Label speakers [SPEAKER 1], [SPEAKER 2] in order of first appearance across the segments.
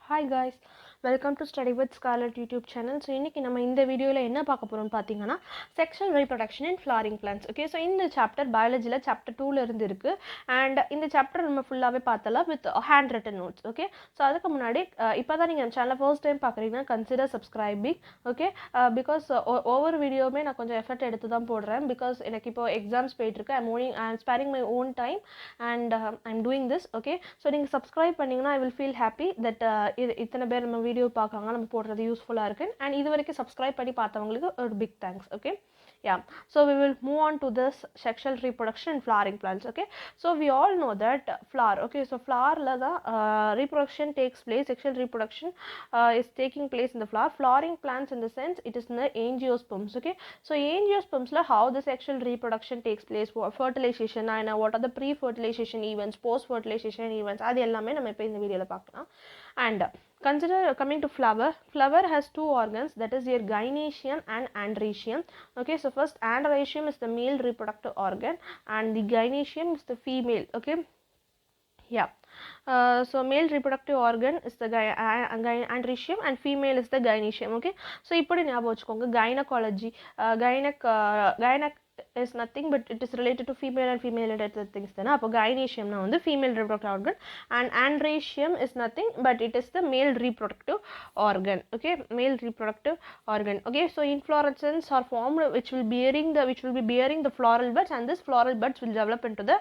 [SPEAKER 1] Hi guys, welcome to Study with Scarlett YouTube channel. So இன்னைக்கு நம்ம இந்த வீடியோல என்ன பார்க்க போறோம் பாத்தீங்கன்னா sexual reproduction in flowering plants. Okay, so இந்த சாப்டர் பயாலஜில சாப்டர் 2ல இருந்து இருக்கு and இந்த சாப்டர் நம்ம ஃபுல்லாவே பார்த்தலாம் with hand written notes. Okay, so அதுக்கு முன்னாடி இப்போதான் நீங்க சேனலை ஃபர்ஸ்ட் டைம் பார்க்குறீங்கன்னா consider subscribing. Okay, because ஒவ்வொரு வீடியோவுமே நான் கொஞ்சம் எஃபர்ட் எடுத்து தான் போடுறேன் because எனக்கு இப்போ எக்ஸாம்ஸ் போயிட்டு இருக்கு. I'm sparing my own time and I'm doing this. Okay, so நீங்க subscribe பண்ணீங்கன்னா I will feel happy that இத்தனை பேர் நம்ம வீடியோ பார்க்குறாங்க, நம்ம போடுறது யூஸ்ஃபுல்லாக இருக்குது. அண்ட் இது வரைக்கும் சப்ஸ்கிரைப் பண்ணி பார்த்தவங்களுக்கு ஒரு big thanks. Okay, yeah, so we will move on to this sexual reproduction in flowering plants. Okay, so we all know that flower. Okay, so flower la the reproduction takes place, sexual reproduction is taking place in the flower. Flowering plants in the sense it is in the angiosperms. Okay, so angiosperms la how the sexual reproduction takes place, fertilization and what are the pre-fertilization events, post-fertilization events, அது எல்லாமே நம்ம இப்போ இந்த வீடியோல பார்க்கலாம். And consider coming to flower. Flower has two organs, that is your gynoecium and androecium. Okay, so first androecium is the male reproductive organ and the gynoecium is the female. Okay, yeah, so male reproductive organ is the androecium and female is the gynoecium. Okay, so இப்படி ஞாபகம் வச்சுக்கோங்க. gynecology, gynac is nothing but it is related to female and female related things தானே. அப்போ gynoecium na வந்து female reproductive organ and androecium is nothing but it is the male reproductive organ. Okay, male reproductive organ. Okay, so inflorescence are formed which will be bearing the floral buds and this floral buds will develop into the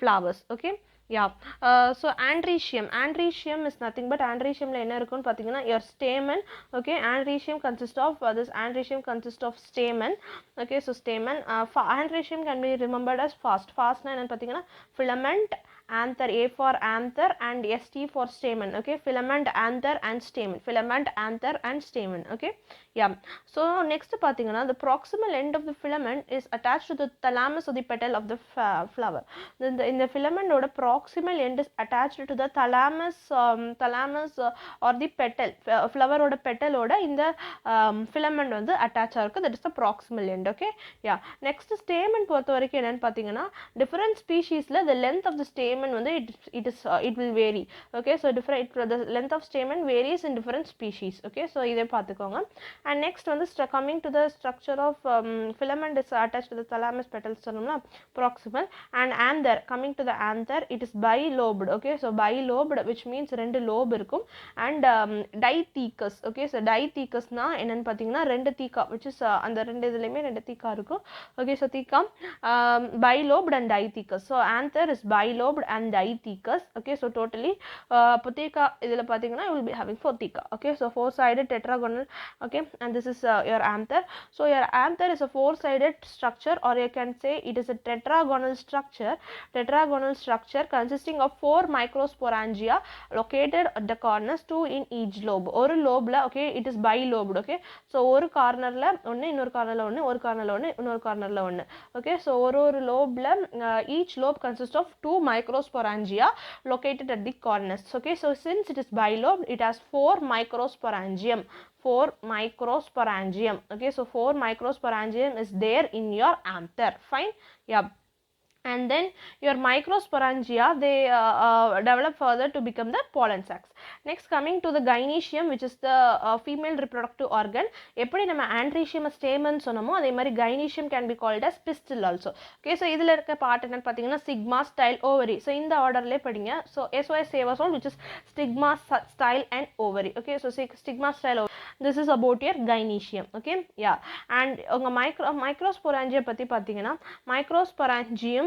[SPEAKER 1] flowers. Okay, yeah, so androecium is nothing but androecium la enna irukku pathina your stamen. Okay, androecium consists of stamen. Okay, so stamen, androecium can be remembered as fast na enna pathina filament, anther, A for anther and ST for stamen. Okay, filament, anther and stamen. Okay, yeah, so next pathina the proximal end of the filament is attached to the thalamus of the petal of the flower. In the filament oda proximal end is attached to the thalamus or the petal, flower oda petal oda in the filament வந்து attach ஆயிருக்கு, that is the proximal end. Okay, yeah, next stamen பொறுத்த வரைக்கும் என்னன்னு பாத்தீங்கன்னா different speciesல the length of the stamen வந்து it will vary. Okay, so the length of stamen varies in different species. Okay, so இதை பார்த்துக்கோங்க. And next வந்து coming to the structure of filament is attached to the thalamus petals சொன்னோம்னா proximal and anther. Coming to the anther, it is bilobed. Okay, so bilobed which means ரெண்டு lobe இருக்கும் and dithecous. Okay, so dithecous னா என்னன்னு பாத்தீங்கன்னா ரெண்டு தீக்கா which is அந்த ரெண்டு இதுலயுமே ரெண்டு தீக்கா இருக்கும். Okay, so தீக்கா bilobed and dithecous. So anther is bilobed and dithecous. Okay, so totally அப்போ தீக்கா இதுல பாத்தீங்கன்னா you will be having four தீக்கா. Okay, so four sided tetragonal. Okay, and this is your anther. So your anther is a four sided structure or you can say it is a tetragonal structure consisting of four microsporangia located at the corners, two in each lobe. ஒரு லோப்ல okay it is bilobed. Okay, so ஒரு கார்னர்ல ஒன்னு, இன்னொரு கார்னர்ல ஒன்னு, ஒரு கார்னர்ல ஒன்னு, இன்னொரு கார்னர்ல ஒன்னு. Okay, so ஒரு லோப்ல each lobe consists of two microsporangia located at the corners. Okay, so since it is bilobed it has four microsporangium. Okay, so four microsporangium is there in your anther. Fine, yeah. And then your microsporangia they develop further to become the pollen sacs. Next coming to the gynoecium which is the female reproductive organ. எப்படி நம்ம androecium stamen சொன்னோமோ அதே மாதிரி gynoecium can be called as pistil also. Okay, so இதுல இருக்க part என்னன்னு பாத்தீங்கன்னா stigma, style, ovary. So இந்த ஆர்டர்லயே படிங்க. So SOS Savasol which is stigma, style and ovary. Okay, so stigma, style, ovary. This is about your gynoecium. Okay, yeah, and உங்க microsporangia பத்தி பாத்தீங்கன்னா microsporangium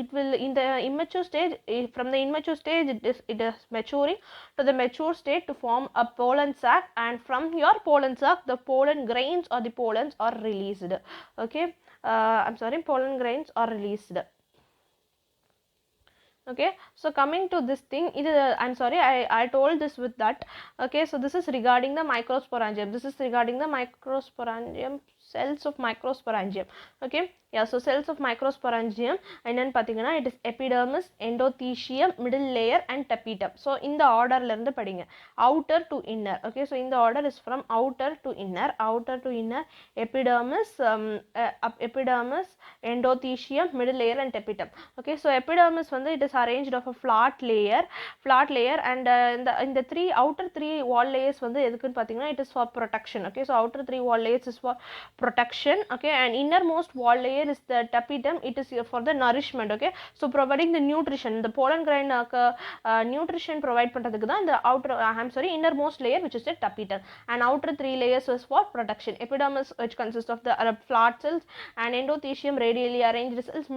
[SPEAKER 1] it will in the immature stage, from the immature stage it is maturing to the mature state to form a pollen sac, and from your pollen sac the pollen grains or the pollens are released. Okay, pollen grains are released. Okay, so coming to this thing, I told this with that. Okay, so this is regarding the microsporangium. cells of microsporangium. Okay, yeah, so cells of microsporangium என்னன்னு பார்த்தீங்கன்னா it is epidermis, endothelium, middle layer and tapetum. So இந்த ஆர்டர்ல இருந்து படிங்க, outer to inner. Okay, so இந்த order is from outer to inner. Outer to inner, epidermis, epidermis, endothelium, middle layer and tapetum. Okay, so epidermis வந்து it is arranged of a flat layer and இந்த outer three wall layers வந்து எதுக்குன்னு பார்த்தீங்கன்னா it is for protection. Okay, so outer three wall layers is for protection. Okay, and innermost wall layer is the tapetum, it is for the nourishment. Okay, so providing the nutrition, the pollen grain nutrition provide பண்றதுக்கு தான் இந்த outer innermost layer which is the tapetum, and outer three layers is for protection. Epidermis, which consists of the flat cells, and endothelium, radially arranged cells,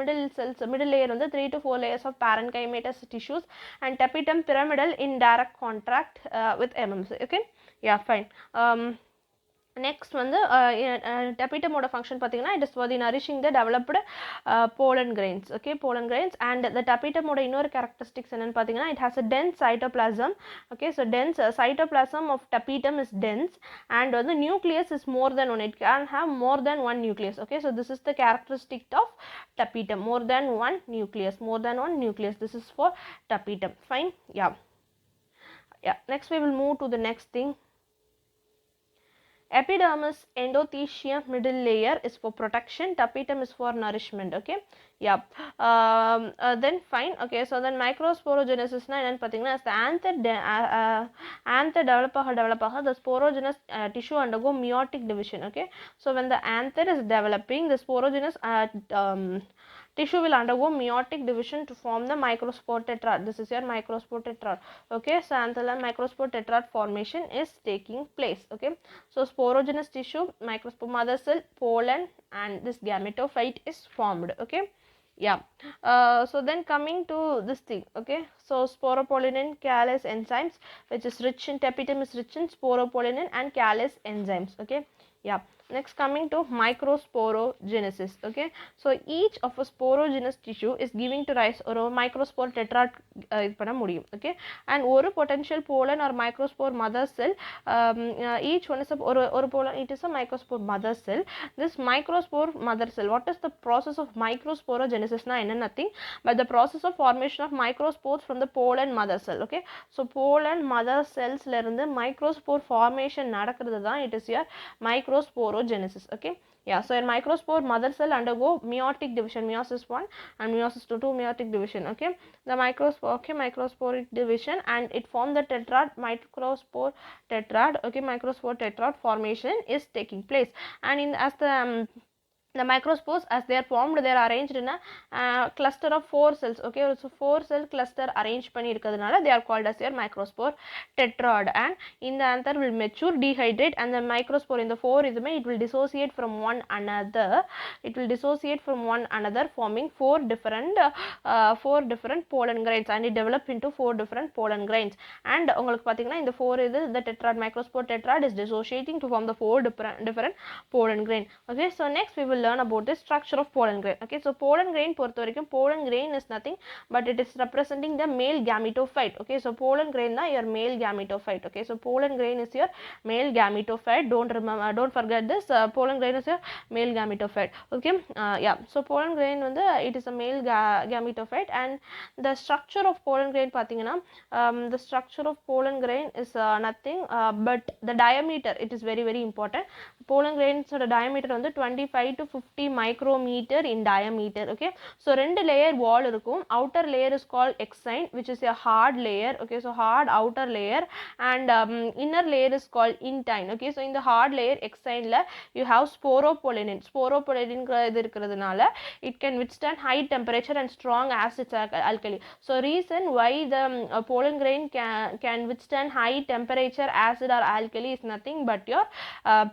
[SPEAKER 1] middle layer வந்து 3 to 4 layers of parenchymatous tissues, and tapetum pyramidal in direct contact with MMC. Okay, yeah, fine. Next வந்து tapetum ஓட function பார்த்தீங்கன்னா it is for the nourishing the developed pollen grains. Okay, pollen grains. And the tapetum ஓட இன்னொரு characteristics என்னன்னு பார்த்தீங்கன்னா it has a dense cytoplasm. Okay, so dense cytoplasm of tapetum is dense, and the nucleus is more than one, it can have more than one nucleus. Okay, so this is the characteristic of tapetum, more than one nucleus, this is for tapetum. Fine, yeah. Next we will move to the next thing. Epidermis, endothelium, middle layer is for protection, tapetum is for nourishment. Okay, yeah. Then fine. Okay, so then microsporogenesis na enna pathina, as the anther develop the sporogenous tissue undergo meiotic division. Okay, so when the anther is developing, the sporogenous tissue will undergo meiotic division to form the microspore tetrad. This is your microspore tetrad. Okay, so anther microspore tetrad formation is taking place. Okay, so sporogenous tissue, microspore, mother cell, pollen, and this gametophyte is formed. Okay, yeah. So then coming to this thing. Okay, so sporopollenin callase enzymes, which is rich in tapetum, is rich in sporopollenin and callase enzymes. Okay, yeah. Next coming to microsporogenesis. Okay, so each of a sporogenous tissue is giving to rise or a microspore tetrad பண்ண முடியும். Okay, and ஒரு potential pollen or microspore mother cell, each one is ஒரு pollen, it is a microspore mother cell. This microspore mother cell, what is the process of microsporogenesis na enna, nothing but the process of formation of microspores from the pollen mother cell. Okay, so pollen mother cells la irundhu microspore formation நடக்கிறது தான் it is your microsporogenesis. Okay, yeah. So in microspore mother cell undergo meiotic division, meiosis 1 and meiosis 2 meiotic division. Okay, the microsporic division, and it form the tetrad, microspore tetrad. Okay, microspore tetrad formation is taking place, and in as the microspores, as they are formed, they are arranged in a cluster of 4 cells. Okay, so 4 cell cluster arranged பண்ணி இருக்கிறதுனால they are called as your microspore tetrad. And in the anther will mature, dehydrate, and the microspore in the 4 இதுமே it will dissociate from one another, forming 4 different pollen grains, and it develop into 4 different pollen grains. And உங்களுக்கு பாத்தீங்கன்னா இந்த 4 இது the tetrad, microspore tetrad is dissociating to form the 4 different pollen grain. Okay, so next we will learn about the structure of pollen grain. Okay, so pollen grain பொறுத்த வரைக்கும் pollen grain is nothing but it is representing the male gametophyte. Okay, so pollen grain na your male gametophyte. Okay, so pollen grain is your male gametophyte. Don't forget this, pollen grain is your male gametophyte. Okay, yeah. So pollen grain வந்து it is a male gametophyte, and the structure of pollen grain பாத்தீங்கன்னா the structure of pollen grain is nothing but the diameter, it is very important. Pollen grains oda diameter வந்து 25 to 50 micrometer in diameter. Okay, so ரெண்டு layer wall இருக்கும். Outer layer is called exine, which is a hard layer. Okay, so hard outer layer, and inner layer is called intine. Okay, so in the hard layer exine la you have sporopollenin இது இருக்கிறதுனால it can withstand high temperature and strong acid alkali. So reason why the pollen grain can withstand high temperature, acid or alkali is nothing but your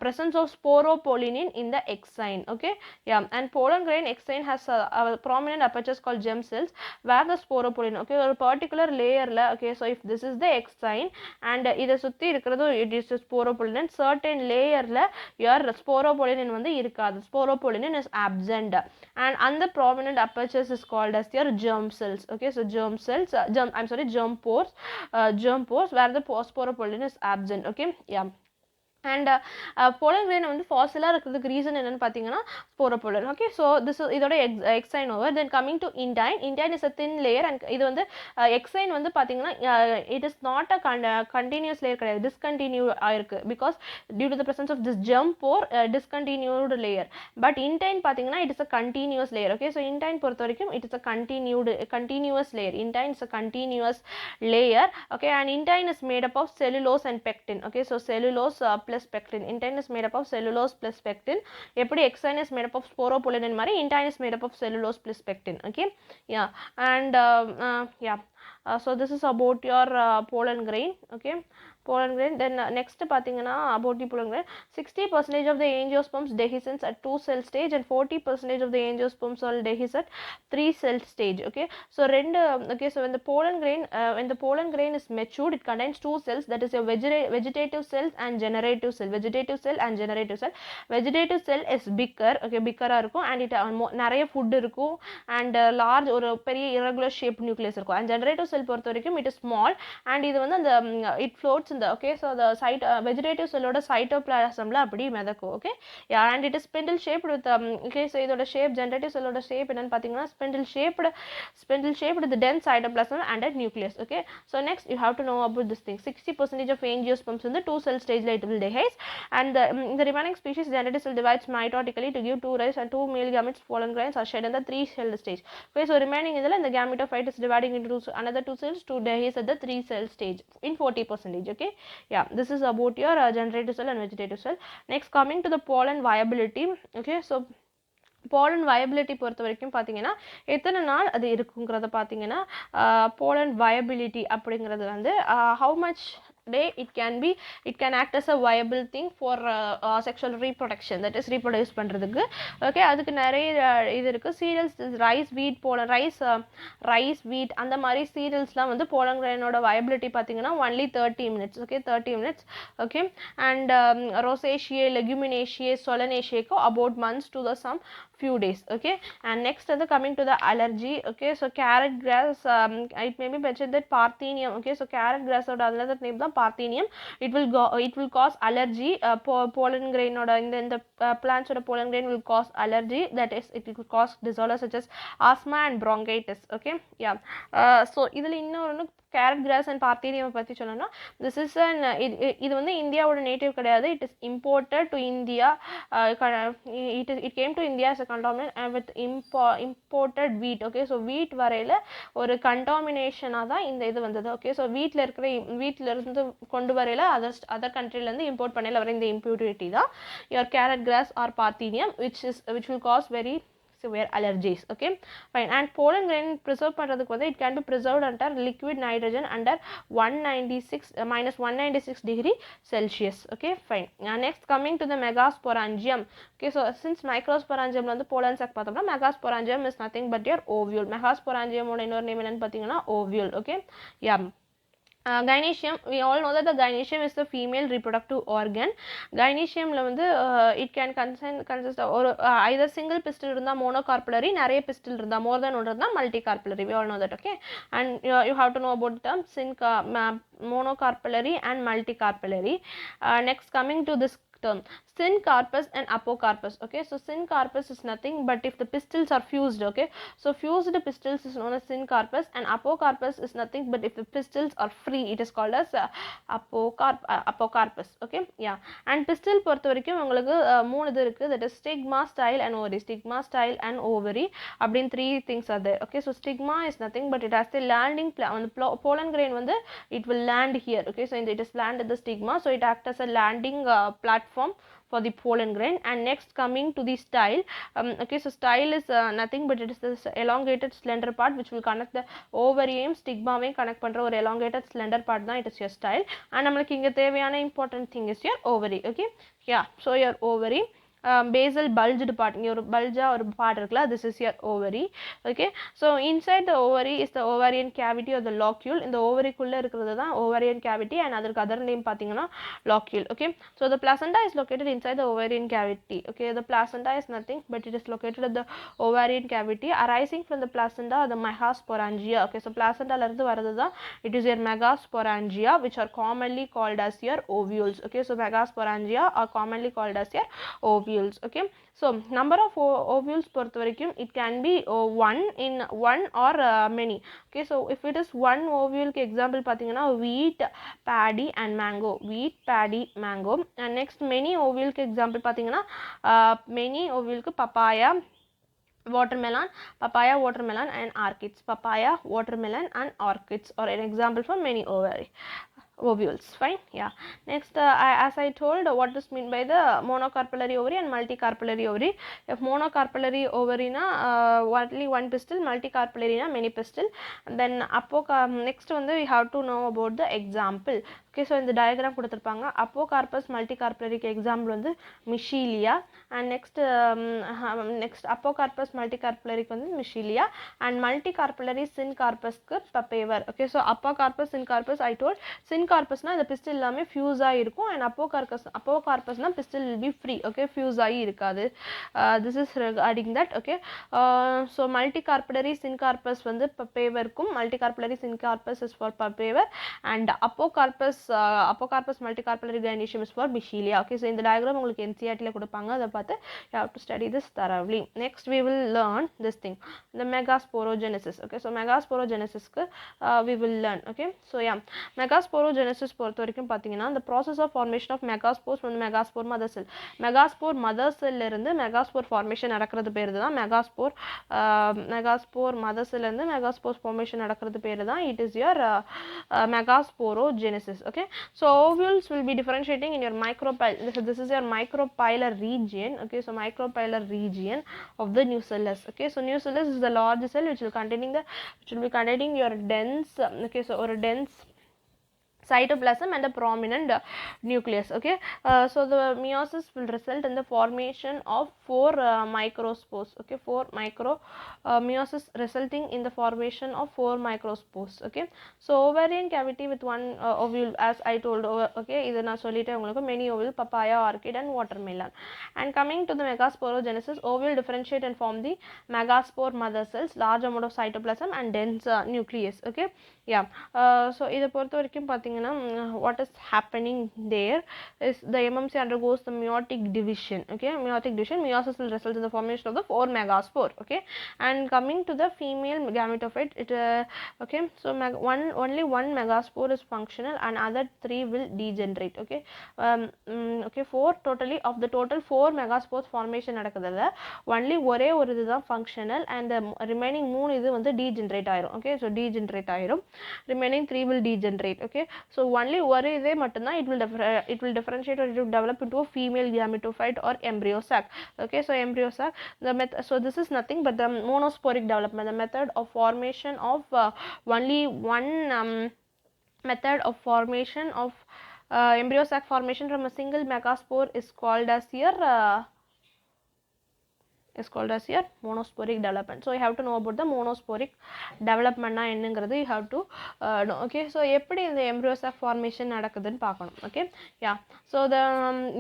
[SPEAKER 1] presence of sporopollenin in the exine. Okay, yeah. And pollen grain exine has a prominent apertures called germ cells where the sporopollenin, okay, ஒரு particular layer la, okay, so if this is the exine and இத சுத்தி இருக்கிறது it is sporopollenin, certain layer la your sporopollenin வந்து இருக்காது, sporopollenin is absent, and the prominent apertures is called as your germ cells. Okay, so germ cells, germ pores where the sporopollenin is absent. Okay, yeah. and pollen grain வந்து fossil இருக்கிறதுக்கு reason என்னன்னு பார்த்தீங்கன்னா sporopollen. okay so this is இதோட exine over. then coming to intine. intine is a thin layer and இது வந்து exine வந்து பார்த்தீங்கன்னா it is not a continuous layer கிடையாது, discontinued ஆயிருக்கு because due to the presence of this jump or discontinued layer. but intine பார்த்தீங்கன்னா it is a continuous layer. okay so intine பொறுத்த வரைக்கும் it is a continuous layer. intine is a continuous layer. okay and intine is made up of cellulose and pectin. okay so cellulose plus pectin. intine is made up of cellulose plus pectin. எப்படி exine is made up of sporopollen and mari intine is made up of cellulose plus pectin. okay yeah and yeah so this is about your pollen grain. okay pollen grain. then next பார்த்தீங்கன்னா about the pollen grain, 60% of the angiosperms dehiscence at 2 cell stage and 40% of the angiosperms are dehiscent at 3 cell stage. okay so okay so when the pollen grain is matured, it contains 2 cells, that is a vegetative cells and generative cell. vegetative cell is bigger. okay bigger இருக்கும் and it நிறைய food இருக்கும் and large ஒரு பெரிய irregular shaped nucleus இருக்கும். and generative cell பொறுத்த வரைக்கும் it is small and இது வந்து அந்த it floats in the okay so the vegetative cell ஓட cytoplasmல அப்படி மிதக்கும். okay yeah and it is spindle shaped with okay so இதோட shape generative cell ஓட shape என்னன்னு பார்த்தீங்கன்னா spindle shaped with dense cytoplasm and a nucleus. okay so next you have to know about this thing. 60% of angiosperms in the 2 cell stage it will dehisce and the remaining species generative cell divides mitotically to give 2 rays and 2 male gametes. pollen grains are shed in the 3 cell stage. okay so remaining in the gametophyte is dividing into another 2 cells to dehisce at the 3 cell stage in 40%. okay yeah this is about your generative cell and vegetative cell. next coming to the pollen viability. okay so pollen viability பொறுத்த வரைக்கும் பார்த்தீங்கன்னா எத்தனை நாள் அது இருக்குங்கிறத பார்த்தீங்கன்னா pollen viability அப்படிங்கிறது வந்து how much day it can act as a viable thing for sexual reproduction, that is reproduce பண்றதுக்கு. okay அதுக்கு நிறைய இது இருக்கு. cereals, rice, wheat, pollen, rice, wheat அந்த மாதிரி cerealsலாம் வந்து pollen grainோட viability பார்த்தீங்கன்னா only 30 minutes. okay 30 minutes. okay and rosaceae, leguminaceae, solanaceae about months to the some few days. okay and next coming to the allergy. okay so carrot grass, it may be mentioned that parthenium. okay so carrot grass oda another name da parthenium. it will cause allergy. pollen grain oda in the plants oda pollen grain will cause allergy, that is it will cause disorders such as asthma and bronchitis. okay yeah so idhula innonu carrot grass and parthenium பத்தி சொல்லணும்னா this is an இது வந்து இந்தியாவோட native கிடையாது. it is imported to India. it came to India as a contaminant and with imported wheat. okay so wheat வரையில ஒரு contamination தான் இந்த இது வந்தது. okay so வீட்ல இருந்து கொண்டு வரையில other countryல இருந்து import பண்ணல வர இந்த impurity தான் your carrot grass or parthenium which will cause very severe allergies. okay fine and pollen grain preserve பண்றதுக்கு வந்து it can be preserved under liquid nitrogen under -196 degree Celsius. okay fine next coming to the megasporangium. okay so since microsporangium வந்து pollen sac பார்த்தோம்னா megasporangium is nothing but your ovule. megasporangium ஓட இன்னொரு name என்னன்னு பார்த்தீங்கன்னா ovule. okay yeah gynoecium, we all know that the gynoecium is the female reproductive organ. gynoecium la vandu it can consist of or either single pistil irundha monocarpellary, நிறைய pistil irundha more than one irundha multicarpellary. we all know that. okay and you have to know about the term monocarpellary and multicarpellary. next coming to this term syncarpus and apocarpus. okay so syncarpus is nothing but if the pistils are fused. okay so fused pistils is known as syncarpus and apocarpus is nothing but if the pistils are free it is called as apocarpus. okay yeah and pistil பொறுத்த வரைக்கும் உங்களுக்கு மூணு இது இருக்கு, that is stigma, style and ovary. stigma, style and ovary அப்படின் three things are there. okay so stigma is nothing but it has the landing on the pollen grain வந்து it will land here. okay so it is land at the stigma, so it acts as a landing platform for the pollen grain. and next coming to the style. okay so style is nothing but it is this elongated slender part which will connect the ovarium stigma why connect பண்ற ஒரு elongated slender part தான் it is your style. and நமக்கு இங்க தேவையான important thing is your ovary. okay yeah so your ovary basal bulged part, இங்க ஒரு bulge-ஆ ஒரு part இருக்குல்ல, this is your ovary. Okay, so inside the ovary is the ovarian cavity or the locule. இந்த ஓவரிக்குள்ள இருக்கிறது தான் ovarian cavity and அதற்கு other name பார்த்தீங்கன்னா locule. Okay, so the placenta is located inside the ovarian cavity. Okay, the placenta is nothing but it is located at the ovarian cavity. Arising from the placenta are the megasporangia. Okay, so placenta ல இருந்து வரது தான் it is your megasporangia which are commonly called as your ovules. Okay, so megasporangia are commonly called as your ovules. Okay, so number of ovules பொறுத்த வரைக்கும் it can be one or many. Okay, so if it is one ovule க்கு example பார்த்தீங்கன்னா wheat, paddy and mango. Wheat, paddy, mango. And next many ovule க்கு example பார்த்தீங்கன்னா many ovule க்கு papaya, watermelon, papaya, watermelon and orchids. Papaya, watermelon and orchids or an example for many ovules. Fine, yeah. Next, as I told, what is mean by the monocarpellary ovary and multicarpellary ovary. If monocarpellary ovary na only one pistil, multicarpellary na many pistil. And then next one we have to know about the example. Okay, so in the diagram கொடுத்திருப்பாங்க apocarpus multicarpellary க்கு example வந்து michelia and next apocarpus multicarpellary க்கு வந்து michelia and multicarpellary syncarpus க்கு papaver. Okay, so apocarpus syncarpus I told syncarpus na இந்த pistil எல்லாமே fuse ஆகி இருக்கும் and apocarpus na pistil will be free. Okay, fuse ஆகி இருக்காது. This is regarding that. Okay, so multicarpellary syncarpus வந்து papaver க்கும் multicarpellary syncarpus is for papaver and apocarpus multicarpellary gynoecium is for michelia. Okay, so in the diagram உங்களுக்கு NCERT ல கொடுப்பாங்க, அதை பார்த்து you have to study this thoroughly. Next we will learn this thing, the megasporogenesis. Okay, so megasporogenesis க்கு we will learn. Okay, so yeah, megasporogenesis பொறுத்த வரைக்கும் பார்த்தீங்கன்னா the process of formation of megaspores from the megaspore mother cell. megaspore mother cell ல இருந்து megaspore formation நடக்கிறது பேரு தான் megaspore mother cell ல இருந்து megaspore formation நடக்கிறது பேரு தான் it is your megasporogenesis. Okay, so ovules will be differentiating in your this is your micropylar region. Okay, so micropylar region of the nucellus. Okay, so nucellus is the large cell which will be containing your dense, okay, so or a dense cytoplasm and a prominent nucleus. Okay, so the meiosis will result in the formation of 4 microspores. Okay, 4 meiosis resulting in the formation of 4 microspores. Okay, so ovarian cavity with one ovule, as I told. Okay, idu na sollite ungalku many ovule, papaya, orchid and watermelon. And coming to the megasporogenesis, ovule differentiate and form the megaspore mother cells, large amount of cytoplasm and dense nucleus. Okay, yeah, so idu பொறுத்த வரைக்கும் பாத்தீங்கன்னா what is happening there is the MMC undergoes the meiotic division. Okay, meiotic division, meiosis will result in the formation of the 4 megaspore. Okay, and coming to the female gametophyte, it okay, so only one megaspore is functional and other 3 will degenerate. Okay, okay, 4 totally of the total 4 megaspores formation நடக்குதுல only ஒரே ஒரு இதுதான் functional and the remaining 3 இது வந்து degenerate ஆயிரும். Okay, so degenerate ஆயிரும், remaining 3 will degenerate. Okay, so only one இதே மட்டும்தான் it will differentiate or it will develop into a female gametophyte or embryo sac. Okay, so embryo sac, so this is nothing but the monosporic development. The method of formation of only one method of formation of embryo sac formation from a single megaspore is called as your monosporic development. So you have to know about the monosporic development na என்னங்கிறது you have to know. Okay, so எப்படி இந்த embryo sac formation நடக்குதுன்னு பார்க்கணும். Okay, yeah, so the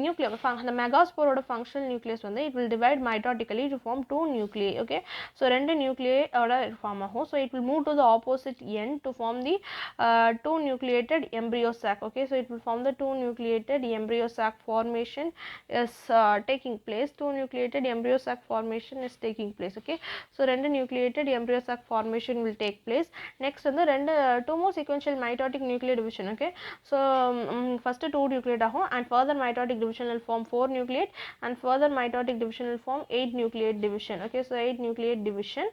[SPEAKER 1] nucleus, the megaspore ஓட functional nucleus வந்து it will divide mitotically to form 2 nuclei. Okay, so ரெண்டு nuclei ஓட form ஆகும். So it will move to the opposite end to form the 2 nucleated embryo sac. Okay, so it will form the 2 nucleated embryo sac formation is taking place. 2 nucleated embryo sac formation is taking place. Okay, so rendu nucleated embryo sac formation will take place. Next வந்து two more sequential mitotic nuclear division. Okay, so first 2 nucleate ஆகும் and further mitotic division will form 4 nucleate and further mitotic division will form 8 nucleate division. Okay, so 8 nucleate division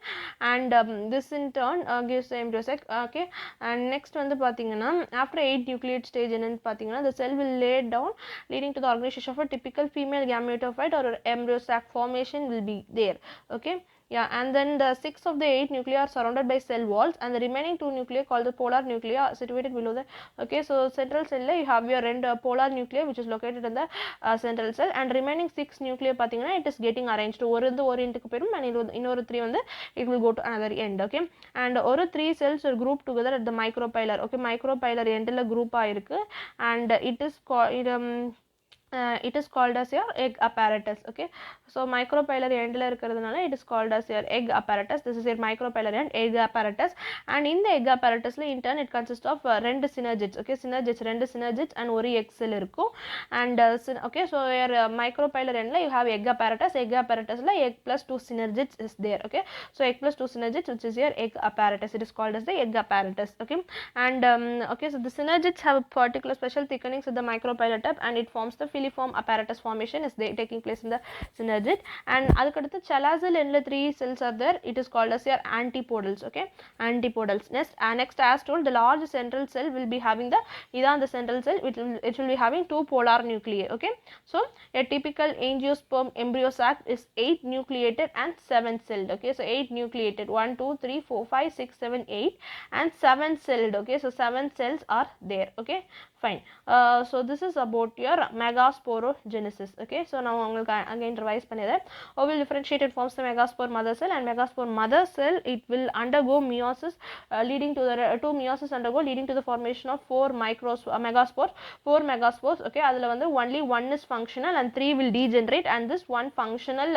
[SPEAKER 1] and this in turn gives the embryo sac. Okay, and next வந்து பாத்தீங்கன்னா after 8 nucleate stage என்னன்னு பாத்தீங்கன்னா the cell will lay down leading to the organization of a typical female gametophyte or embryo sac formation will be there. Okay, Yeah, and then the 6 of the 8 nuclei are surrounded by cell walls, and the remaining 2 nuclei called the polar nuclei are situated below the, okay, so central cell you have your end polar nuclei which is located in the central cell, and remaining 6 nuclei pathina it is getting arranged ஒரு வந்து ஒரு எண்டுக்கு போயிடும், and இன்னொரு 3 வந்து it will go to another end. Okay, and ஒரு 3 cells are grouped together at the micropylar. Okay, micropylar end la group ஆயிருக்கு, and it is called as your egg apparatus. Okay, so micropylar end la irukradhanaala it is called as your egg apparatus. This is your micropylar end egg apparatus, and in the egg apparatus la in turn it consists of rendu synergids. Okay, synergids rendu synergids and oru egg cell irukum, and okay, so your micropylar end la you have egg apparatus la egg plus 2 synergids is there. Okay, so egg plus 2 synergids which is your egg apparatus, it is called as the egg apparatus. Okay, and okay, so the synergids have a particular special thickenings at the micropylar tip, and it forms the filiform apparatus formation is there taking place in the synergid. And adukadutha chalazal end la 3 cells are there, it is called as your antipodals. Okay, antipodals. Next as told, the large central cell will be having the, idan the central cell, it will be having 2 polar nuclei. Okay, so a typical angiosperm embryo sac is 8 nucleated and 7 celled. Okay, so 8 nucleated, 1 2 3 4 5 6 7 8, and 7 celled. Okay, so 7 cells are there. Okay, fine. So this is about your megasporogenesis. Okay, so now again revise pannidren. Ovule differentiated forms the megaspore mother cell, and megaspore mother cell it will undergo meiosis, leading to the meiosis undergo leading to the formation of 4 megaspores, 4 megaspores. Okay, adula vandu only one is functional and 3 will degenerate, and this one functional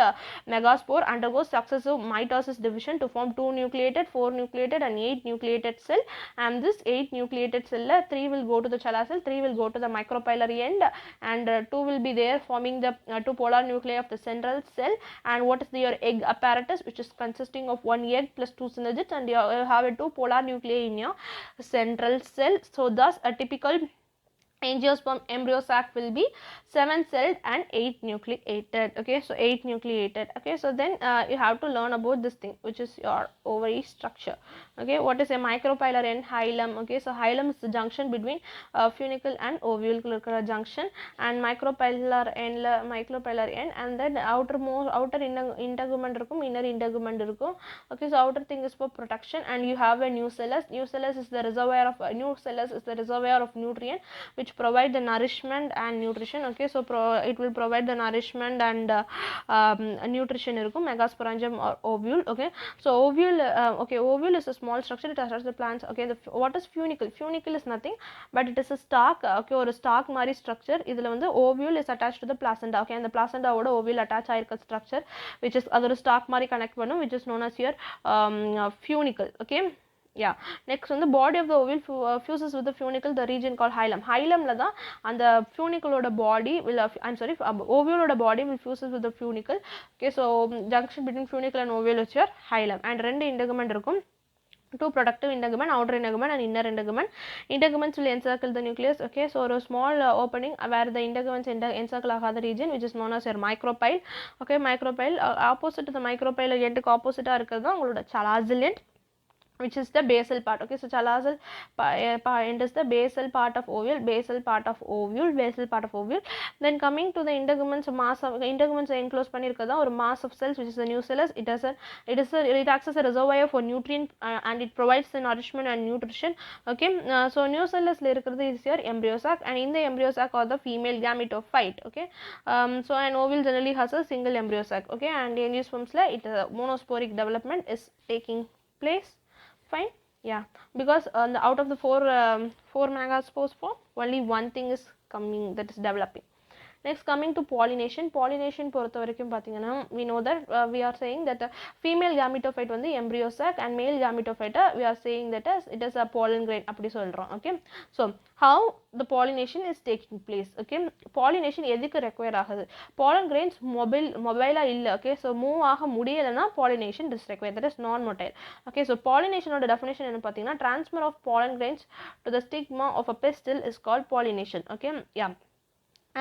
[SPEAKER 1] megaspore undergoes successive mitosis division to form 2 nucleated, 4 nucleated and 8 nucleated cell, and this 8 nucleated cell 3 will go to the chala cell, 3 will go to the micropylar end, and 2 will be there forming the 2 polar nuclei of the central cell. And what is your egg apparatus, which is consisting of 1 egg plus 2 synergids, and you have a 2 polar nuclei in your central cell. So thus a typical angiosperm embryo sac will be 7 celled and 8 nucleated. Okay, so 8 nucleated. Okay, so then you have to learn about this thing which is your ovary structure. Okay, what is a micropylar end? Hilum. Okay, so hilum is the junction between funicle and ovule junction, and micropylar end, and then outer integument irukum, inner integument irukum. Okay, so outer thing is for protection, and you have a nucellus. Nucellus is the reservoir of nutrient which provide the nourishment and nutrition. Okay, so it will provide the nourishment and nutrition irukum, megasporangium or ovule. Okay, so ovule, okay, ovule is a small structure, it attaches the plants. Okay, what is funicle? Funicle is nothing but it is a stalk. Okay, or a stalk mari structure. Idhula vandu ovule is attached to the placenta. Okay, and the placenta oda ovule attach aayirukka structure which is adha stalk mari connect pannum, which is known as your funicle. Okay, yeah. Next on the body of the ovule fuses with the funicle, the region called hilum. Hilum la dhaan and the funicle oda body will ovule oda body will fuses with the funicle. Okay, so junction between funicle and ovule is your hilum, and rendu integument irukum, 2 productive integument, outer integument and inner integument. Integuments will encircle the nucleus. Okay, so a small opening where the integuments encircle the region which is known as your micropyle. Okay, micropyle opposite to the micropyle end opposite ah irukradhu ungaloda chalazal end, which is the basal part. Okay, so chalazal end is the basal part of ovule, basal part of ovule. Then coming to the integuments, mass of integuments enclosed pannirukadha or mass of cells which is the nucellus. It acts as a reservoir for nutrient and it provides the nourishment and nutrition. Okay, so nucellus la irukradhu is your embryo sac, and in the embryo sac are the female gametophyte. Okay, so an ovule generally has a single embryo sac. Okay, and angiosperms la it monosporic development is taking place. Fine, yeah, because out of the 4 megaspores form, only one thing is coming, that is developing. Next, coming to pollination. Pollination பொறுத்த வரைக்கும் பாத்தீங்கன்னா we know that we are saying that female gametophyte வந்து embryo sac, and male gametophyte we are saying that it is a pollen grain அப்படி சொல்றோம். Okay, so how the pollination is taking place? Okay, pollination எதுக்கு require ஆகுது? Pollen grains mobile இல்ல. Okay, so move ஆக முடியலனா pollination is required, that is non-motile. Okay, so pollination ஓட definition என்ன பாத்தீங்கன்னா transfer of pollen grains to the stigma of a pistil is called pollination. Okay, yeah.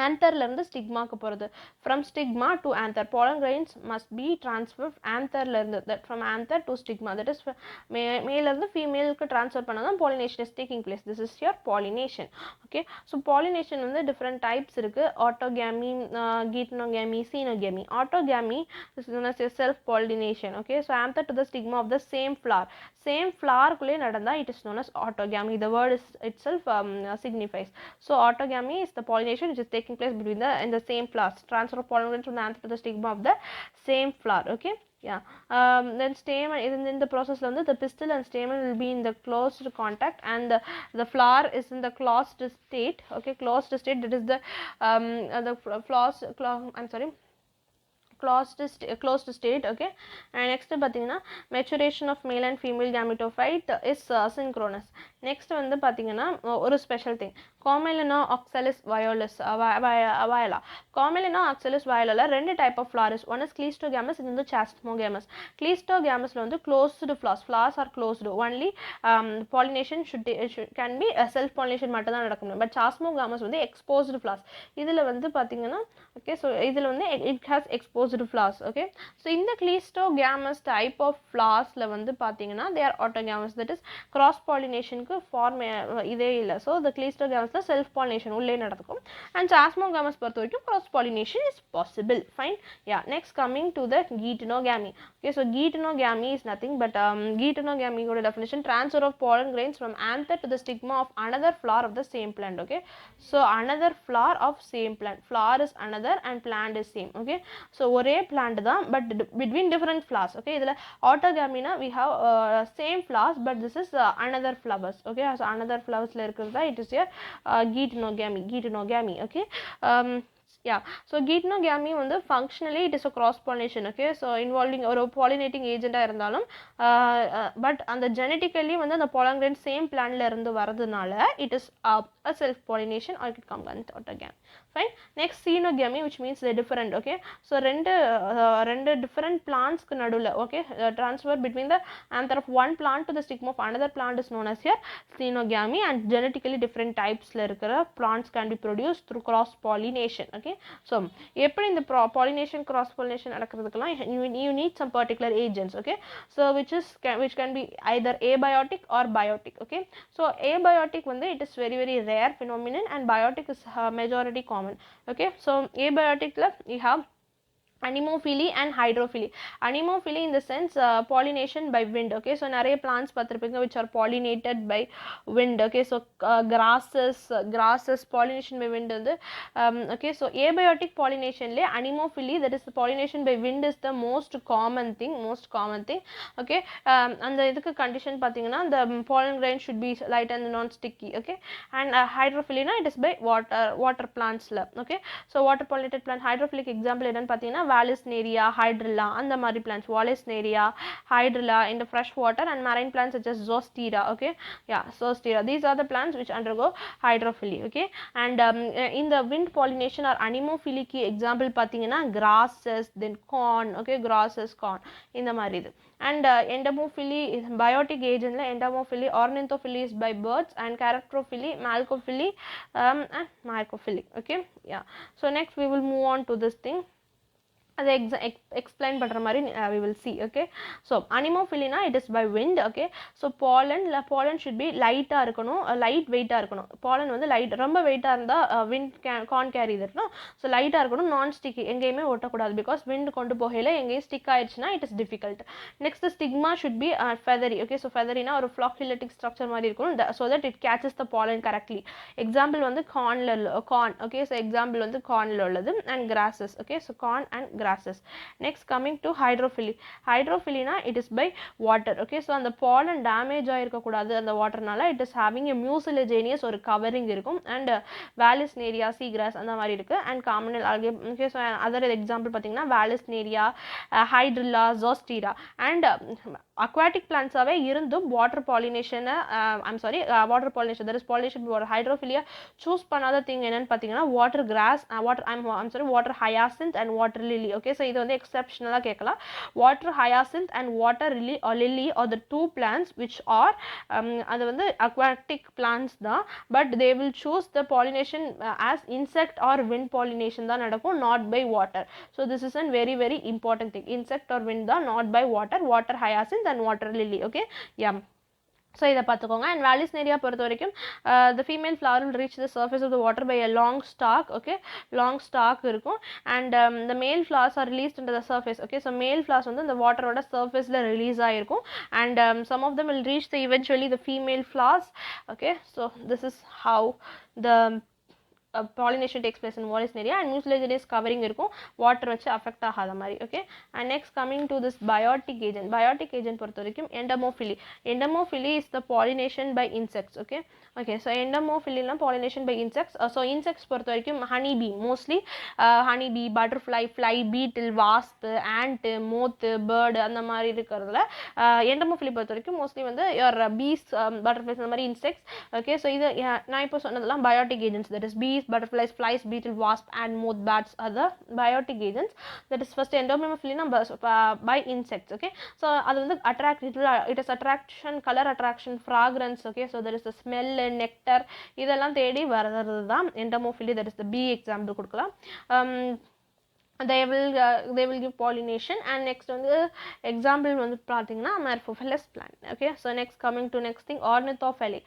[SPEAKER 1] ஆந்தர்லேருந்து ஸ்டிக்மாக்கு போகிறது. From stigma to anther pollen grains must be transferred ஆந்தர்லேருந்து, that from anther to stigma, that is மேலேருந்து ஃபீமேலுக்கு transfer பண்ணால் தான் pollination is taking place. this is your pollination. Okay, so pollination வந்து different types இருக்குது. ஆட்டோகேமி, கீட்டனோகேமி, சீனோகேமி. ஆட்டோகேமி is known as self pollination. okay, so anther to the stigma of the same flower, same flowerக்குள்ளே நடந்தால் it is known as autogamy. the word is itself signifies. so autogamy is the pollination which is taking place between the in the same flowers, transfer of pollen grains from the anther to the stigma of the same flower. okay, yeah. Then stamen in the process the pistil and stamen will be in the closed contact, and the flower is in the closed state. okay, closed state, that is the flowers, I'm sorry, closed state. okay, and next பாத்தீங்கன்னா maturation of male and female gametophyte is synchronous. next வந்து பாத்தீங்கன்னா ஒரு special thing, Commelina oxalis viola. Commelina oxalis viola ரெண்டு type of flowers, one is cleistogamous, இன்னொன்று chasmogamous. cleistogamous வந்து closed flowers are closed, only pollination can be self pollination மட்டும் தான் நடக்கும். but chasmogamous வந்து exposed flowers. இதுல வந்து பாத்தீங்கன்னா okay, so இதுல வந்து it has exposed flowers. okay, so in the cleistogamous type of flowers la வந்து பாத்தீங்கன்னா they are autogamous, that is cross pollination க்கு form இதே இல்ல. so the cleistogamous la self pollination உள்ளே நடக்கும், and chasmogamous பொறுத்த வரைக்கும் cross pollination is possible. fine, yeah. next coming to the geitonogamy. okay, so geitonogamy is nothing but geitonogamy oda definition, transfer of pollen grains from anther to the stigma of another flower of the same plant. okay, so another flower of same plant, flower is another and plant is same. okay, so ஒரே plant தான் but between different flowers. okay, இதுல autogamy na we have same flowers but this is another flowers. okay, so another flowers la இருக்கிறது it is a geitonogamy. okay, yeah. so geitonogamy வந்து functionally it is a cross pollination. okay, so involving ஒரு pollinating agent இருந்தாலும் but அந்த genetically வந்து அந்த pollen grain same plant ல இருந்து வரதுனால it is a self pollination or it can come under autogamy. fine, next xenogamy, which means they different. okay, so ரெண்டு different plants க்கு நடுவுல okay, transfer between the anther of one plant to the stigma of another plant is known as here xenogamy, and genetically different types ல இருக்கிற plants can be produced through cross pollination. okay, so எப்படி இந்த pollination cross pollination நடக்கிறதுக்குலாம் you need some particular agents. okay, so which can be either abiotic or biotic. okay, so abiotic வந்து it is very very rare phenomenon and biotic is majority common. okay, so abiotic la we have anemophily and hydrophily. Anemophily in the sense pollination by wind. okay, so நிறைய plants பார்த்திருப்பீங்க which are pollinated by wind. okay, so grasses pollination by wind வந்து okay, so abiotic pollination le anemophily, that is the pollination by wind is the most common thing. okay, அந்த இதுக்கு condition பார்த்தீங்கன்னா the pollen grain should be light and non sticky. okay, and hydrophily na it is by water plants la. okay, so water pollinated plant hydrophilic example என்னன்னு பார்த்தீங்கன்னா Vallisneria, Hydrilla and the மாதிரி plants, Vallisneria, Hydrilla in the fresh water, and marine plants such as Zostera. okay, yeah, Zostera, these are the plants which undergo hydrophily. okay, and in the wind pollination or anemophilic example பார்த்தீங்கன்னா grasses, then corn. okay, grasses, corn இந்த மாதிரி இது. and endomophily is biotic agent la endomophily, ornithophily is by birds, and characterophily, malcophily and microphily. okay, yeah. so next we will move on to this thing. அதை explain பண்ற மாதிரி we will see. okay, so anemophily na it is by wind. okay, so pollen should be light இருக்கணும், light weight இருக்கணும். pollen வந்து light, ரொம்ப weight இருந்தா wind can't carry that. no, so light இருக்கணும், non sticky, எங்கேயுமே ஒட்டக்கூடாது, because wind கொண்டு போகையில எங்கேயும் stick ஆயிடுச்சுனா it is difficult. next the stigma should be feathery. okay, so feathery na ஒரு flocculentic structure மாதிரி இருக்கணும், so that it catches the pollen correctly. example வந்து corn. okay, so example வந்து corn ல உள்ளது, and grasses. okay, so corn and grasses. next coming to hydrophily na it is by water. okay, so அந்த pollen damage ஆயிருக்க கூடாது அந்த வாட்டர்னால it is having a mucilaginous ஒரு covering இருக்கும், and Vallisneria, seagrass அந்த மாதிரி இருக்கு, and communal algae. okay, so other example பாத்தீங்கன்னா Vallisneria, Hydrilla, Zostera, and aquatic plants ஆவே இருந்தும் water pollination water pollination, that is pollination water hydrophilia choose பண்ணாத thing என்னன்னு பார்த்தீங்கன்னா water grass, water hyacinth and water lily. Okay, so இது வந்து exceptional கேட்கலாம். Water hyacinth and water lily are the two plants which are அது வந்து aquatic plants தான், but they will choose the pollination as insect or wind pollination தான் நடக்கும், not by water. So this is a very very important thing. Insect or wind தான், not by water. Water hyacinth and water lily. Okay, yeah. So இதை பார்த்துக்கோங்க. And Vallisneria பொறுத்த வரைக்கும் the female flower will reach the surface of the water by a long stalk. Okay, long stalk இருக்கும். And the male flowers are released into the surface. Okay, so male flowers வந்து the water ஓட surfaceல release ஆயிருக்கும். And some of them will reach the eventually the female flowers. Okay, so this is how the pollination takes place in Vallisneria. And mucilaginous is covering இருக்கும், water வச்சு affect ஆகாத மாதிரி. Okay, and next coming to this biotic agent. Biotic agent பொறுத்த வரைக்கும் endomophily. Endomophily is the pollination by insects. Okay, so endomophily னா pollination by insects. So insects பொறுத்த வரைக்கும் honey bee, mostly honey bee, butterfly, fly, beetle, wasp, ant, moth, bird அந்த மாதிரி இருக்கிறதுல endomophily பொறுத்த வரைக்கும் mostly வந்து your bees, butterflies அந்த மாதிரி insects. Okay, so இது நான் இப்போ சொன்னதெல்லாம் biotic agents, that is bees, butterflies, flies, beetle, wasp and moth, bats are the biotic agents. That is first endomophily by insects. Okay, so அது வந்து attract, it is attraction, color attraction, fragrance. Okay, so there is the smell, nectar, இதெல்லாம் தேடி வரது தான் endomophily. That is the bee example கொடுக்கலாம். They will give pollination. And next வந்து example வந்து பார்த்தீங்கன்னா Amorphophilous plant. Okay, so next coming to next thing, ornithophyly.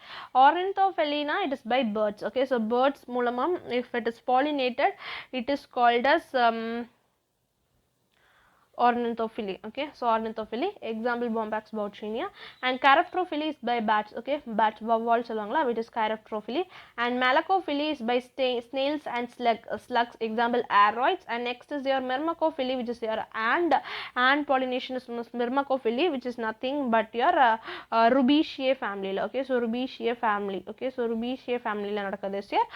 [SPEAKER 1] Ornithophyly na it is by birds. Okay, so birds மூலமா if it is pollinated, it is called as ornithophyly. Okay, so ornithophyly, example Bombax bouchinia. And chiropterophyly is by bats. Okay, bats, vowel சொல்லுவாங்களா, which is chiropterophyly. And malacophily is by snails and slugs, example aroids. And next is your myrmecophily, which is your ant pollination is myrmecophily, which is nothing but your Rubiaceae family. Okay, so Rubiaceae family. Okay, so Rubiaceae family la நடக்குது is your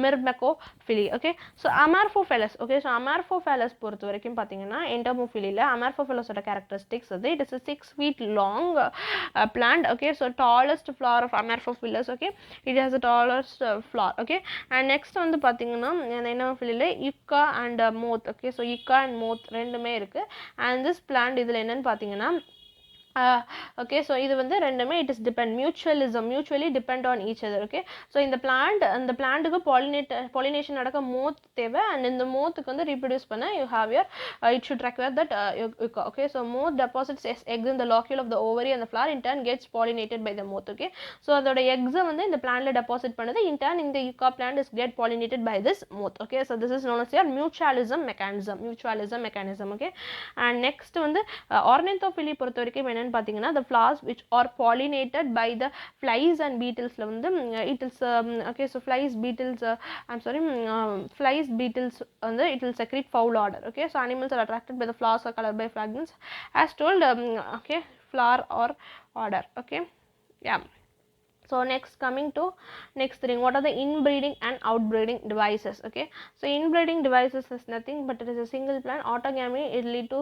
[SPEAKER 1] myrmecophily. Okay, so Amorphophilous. Okay, so Amorphophilous பொறுத்த வரைக்கும் பாத்தீங்கன்னா endomophily Amorphophilous characteristics, it is a 6 feet long plant. Okay, so tallest flower of Amorphophilous. Okay, it has the tallest flower. Okay, and next வந்து பாத்தீங்கன்னா endomophily yucca and moth. Okay, so yucca and moth ரெண்டுமே இருக்கு. And this plant இதுல என்னன்னு பாத்தீங்கன்னா okay, so இது வந்து ரெண்டுமே it is mutually depend on each other. Okay, so இந்த plant அந்த plantக்கு pollination நடக்க moth தேவை. And இந்த mothக்கு வந்து reproduce பண்ண you have your it should require that yucca. Okay, so moth deposits eggs in the locule of the ovary and the flower in turn gets pollinated by the moth. Okay, so அதோட eggs வந்து இந்த plantல deposit பண்ணுது, in turn இந்த yucca plant is get pollinated by this moth. Okay, so this is known as your mutualism mechanism. Okay, and next வந்து ornithophyly பொறுத்த வரைக்கும் என்ன பாத்தீங்கன்னா the flowers which are pollinated by the flies and beetles ல வந்து it is okay, so flies, beetles வந்து it will secrete foul odor. Okay, so animals are attracted by the flowers or colored by fragrance as told. Okay, flower or odor. Okay, yeah. So next coming to next thing, what are the inbreeding and outbreeding devices? Okay, so inbreeding devices is nothing but it is a single plant autogamy. It will lead to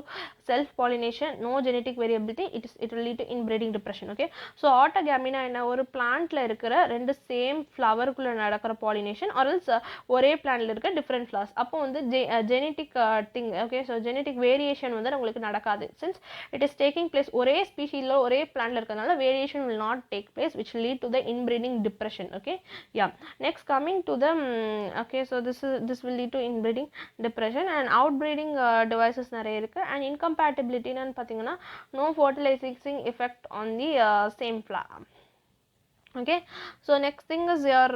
[SPEAKER 1] self pollination, no genetic variability. It will lead to inbreeding depression. Okay, so autogamy na என்ன, ஒரு plantல இருக்கிற ரெண்டு same flower குள்ள நடக்கிற pollination or else ஒரே plantல இருக்க different flowers. அப்போ வந்து genetic thing. Okay, so genetic variation வந்து உங்களுக்கு நடக்காது, since it is taking place ஒரே species ல ஒரே plantல இருக்கறனால variation will not take place, which will lead to the inbreeding depression. Okay, yeah. Next coming to the okay, so this will lead to inbreeding depression. And outbreeding devices நிறைய இருக்கு. And incompatibility ன்னு பாத்தீங்கன்னா no fertilizing effect on the same flower. Okay, so next thing is your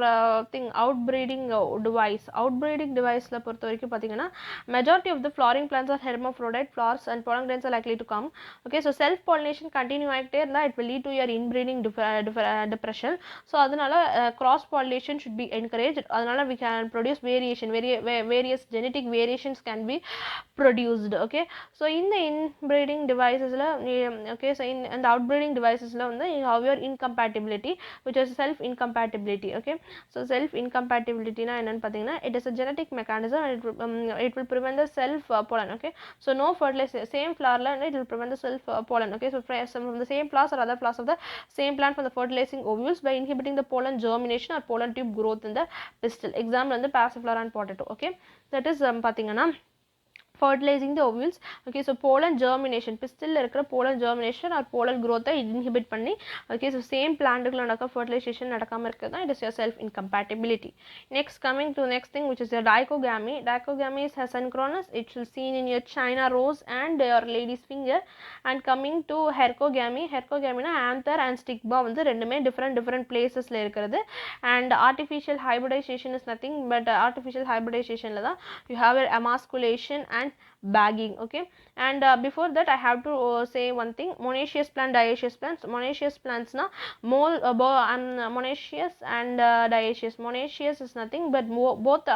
[SPEAKER 1] outbreeding device la பொறுத்த வரைக்கும் பாத்தீங்கன்னா majority of the flowering plants are hermaphrodite flowers and pollen grains are likely to come. Okay, so self pollination continue ஆகிட்டே இருந்தா it will lead to your inbreeding depression. So அதனால cross pollination should be encouraged. அதனால we can produce various genetic variations can be produced. Okay, so in the inbreeding devices la okay, so in the outbreeding devices la வந்து you have your incompatibility, which is self incompatibility. Okay, so self incompatibility na enna pathina, it is a genetic mechanism and it will prevent the self pollen. Okay, so no fertilization, same flower la it will prevent the self pollen. Okay, so some of the same flowers or other flowers of the same plant from the fertilizing ovules by inhibiting the pollen germination or pollen tube growth in the pistil. Example வந்து passiflora and potato. Okay, that is pathina fertilizing the ovules. Okay, so pollen germination, pistil la irukra pollen germination or pollen growth inhibit panni. Okay, so same plant la nadaka fertilization nadakama irukadha, it is your self incompatibility. Next, coming to next thing, which is your dichogamy. Dichogamy is asynchronous, it will seen in your China rose and your lady's finger. And coming to hercogamy, hercogamy na anther and stigma வந்து ரெண்டுமே different places la irukkuradhu. And artificial hybridization is nothing but artificial hybridization la da you have a emasculation and bagging. Okay, and before that I have to say one thing, monoecious plant, dioecious plants. Monoecious plants na monoecious and dioecious. Monoecious is nothing but both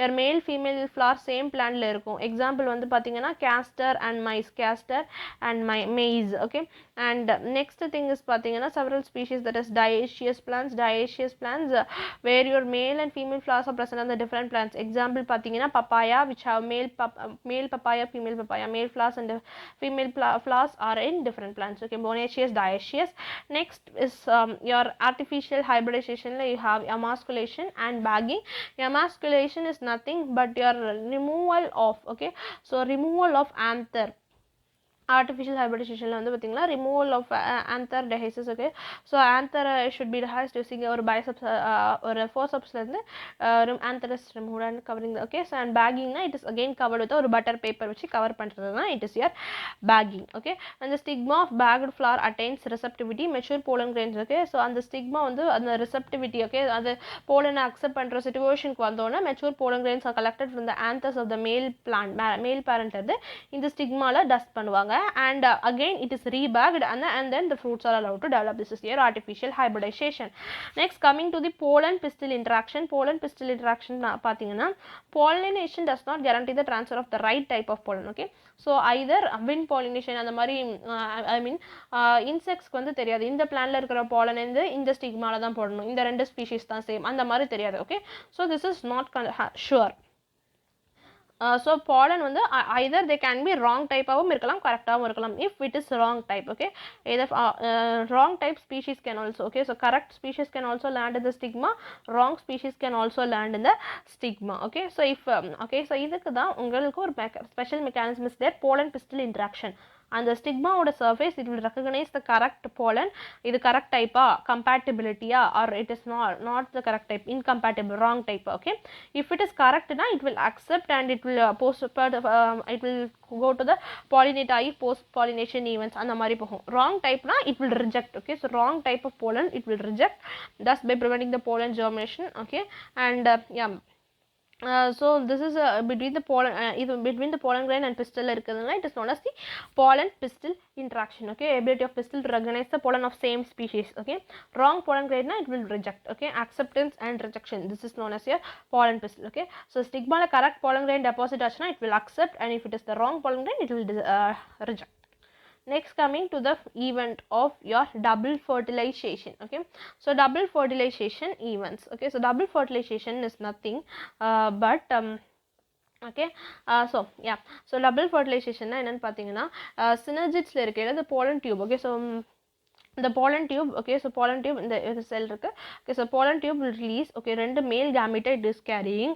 [SPEAKER 1] your male female flower same plant la irukum. Example வந்து பாத்தீங்கன்னா castor and maize, castor and maize. Okay, and next thing is பாத்தீங்கன்னா several species, that is dioecious plants. Dioecious plants where your male and female flowers are present on the different plants. Example பாத்தீங்கன்னா papaya, which have male papaya, female papaya, male flowers and female flowers are in different plants. Okay, monoecious, dioecious. Next is your artificial hybridization, you have emasculation and bagging. Emasculation is nothing but your removal of, okay, so removal of anther. Artificial hybridization la வந்து பாத்தீங்களா removal of anther dehisces. Okay, so anther should be dehisced using ஒரு biceps or forceps la irundhu anther is removed and covering the, okay, so and bagging na it is again covered with ஒரு butter paper which cover பண்றதுனா it is your bagging. Okay, and the stigma of bagged flower attains receptivity, mature pollen grains. Okay, so அந்த stigma வந்து அந்த receptivity, okay, அது pollen accept பண்ற situation க்கு வந்தோன mature pollen grains are collected from the anthers of the male plant, male parent இருந்து இந்த stigma la dust பண்ணுவாங்க. And again it is rebagged and then the fruits are allowed to develop. This is your artificial hybridization. Next, coming to the pollen pistil interaction. Pollen pistil interaction pathina, pollination does not guarantee the transfer of the right type of pollen. Okay, so either wind pollination and the mari I mean insects ku vandu theriyadhu இந்த plant la irukra pollen வந்து இந்த stigma la தான் போடணும், இந்த ரெண்டு species தான் same அந்த மாதிரி தெரியாது. Okay, so this is not sure. So pollen வந்து either they can be wrong type ஆவும் இருக்கலாம், correct ஆவும் இருக்கலாம். If it is wrong type, okay, either wrong type species can also, okay, so correct species can also land in the stigma, wrong species can also land in the stigma. Okay, so if okay, so இதுக்கு தான் உங்களுக்கு ஒரு special mechanism is there, pollen pistil interaction. And the stigma oda surface, it will recognize the correct pollen, idu correct type compatibility or it is not the correct type, incompatible, wrong type. Okay, if it is correct na it will accept and it will it will go to the pollinate post pollination events and mari pogum. Wrong type na it will reject. Okay, so wrong type of pollen it will reject, thus by preventing the pollen germination. Okay, and yeah, so this is between the pollen between the pollen grain and pistil irukaduna, it is known as the pollen pistil interaction. Okay, ability of pistil to recognize the pollen of same species. Okay, wrong pollen grain na it will reject. Okay, acceptance and rejection, this is known as your pollen pistil. Okay, so stigma la correct pollen grain deposit achna it will accept, and if it is the wrong pollen grain it will reject. Next, coming to the event of your double fertilization. Okay, so double fertilization events. Okay, so double fertilization is nothing but okay, so yeah, so double fertilization na enna pathina synergids la irukku the pollen tube. Okay, so the pollen tube, okay, so pollen tube in the cell irukku. Okay, so pollen tube will release, okay, rendu male gamete it is carrying.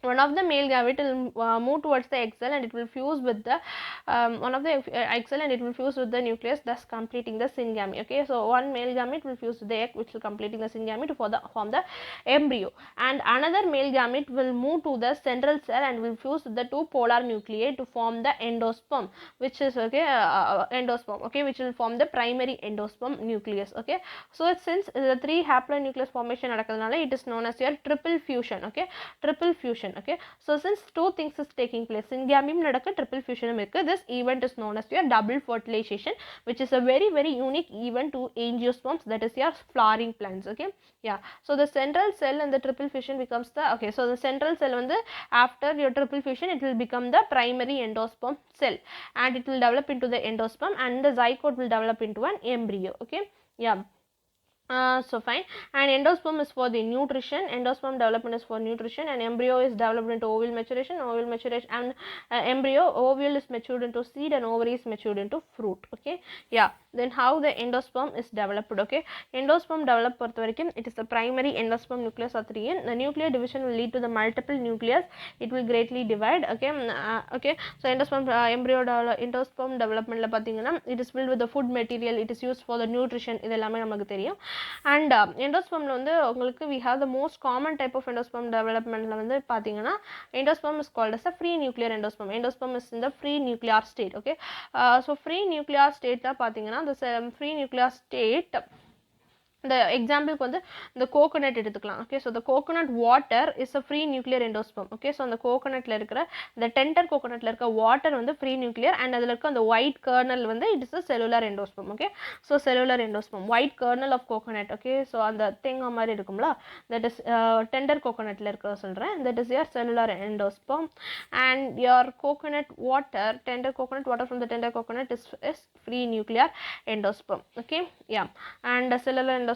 [SPEAKER 1] One of the male gamete will move towards the egg cell and it will fuse with the one of the egg cell and it will fuse with the nucleus, thus completing the syngamy. Okay, so one male gamete will fuse with the egg which will completing the syngamy to form the embryo, and another male gamete will move to the central cell and will fuse with the two polar nuclei to form the endosperm, which is okay endosperm, okay, which will form the primary endosperm nucleus. Okay, so since the three haplonucleus formation nadakadunala it is known as your triple fusion. Okay, triple fusion. Okay, so since two things is taking place, syngamy nadakka, triple fusion irukku, this event is known as your double fertilization, which is a very unique event to angiosperms, that is your flowering plants. Okay, yeah, so the central cell and the triple fusion becomes the, okay, so the central cell vandu after your triple fusion it will become the primary endosperm cell and it will develop into the endosperm and the zygote will develop into an embryo. Okay, yeah. So fine. And endosperm is for the nutrition. Endosperm development is for nutrition, and embryo is developed into ovule maturation. Ovule maturation and ovule is matured into seed, and ovary is matured into fruit. Okay, yeah. Then how the endosperm is developed? Okay, endosperm developed it is the primary endosperm nucleus are 3 in. The nuclear division will lead to the multiple nucleus. It will greatly divide. Okay, okay. So endosperm endosperm development it is filled with the food material. It is used for the nutrition. இதெல்லாமே நமக்கு தெரியும். And endosperm வந்து உங்களுக்கு we have the most common type of endosperm developmentல வந்து பாத்தீங்கன்னா endosperm is called as a free nuclear endosperm. Endosperm is in the free nuclear state. Okay, so free nuclear state தான் பாத்தீங்கன்னா the free nuclear state the example வந்து the coconut எடுத்துக்கலாம். Okay, so the coconut water is a free nuclear endosperm. Okay, so அந்த coconutல இருக்கிற the tender coconutல இருக்க water வந்து free nuclear, and அதுல இருக்க அந்த white kernel வந்து it is a cellular endosperm. Okay, so cellular endosperm, white kernel of coconut. Okay, so அந்த தேங்காய் மாதிரி இருக்கும்ல, that is tender coconutல இருக்க சொல்றேன், that is your cellular endosperm. And your coconut water, tender coconut water from the tender coconut is free nuclear endosperm. Okay, yeah. And cellular endosperm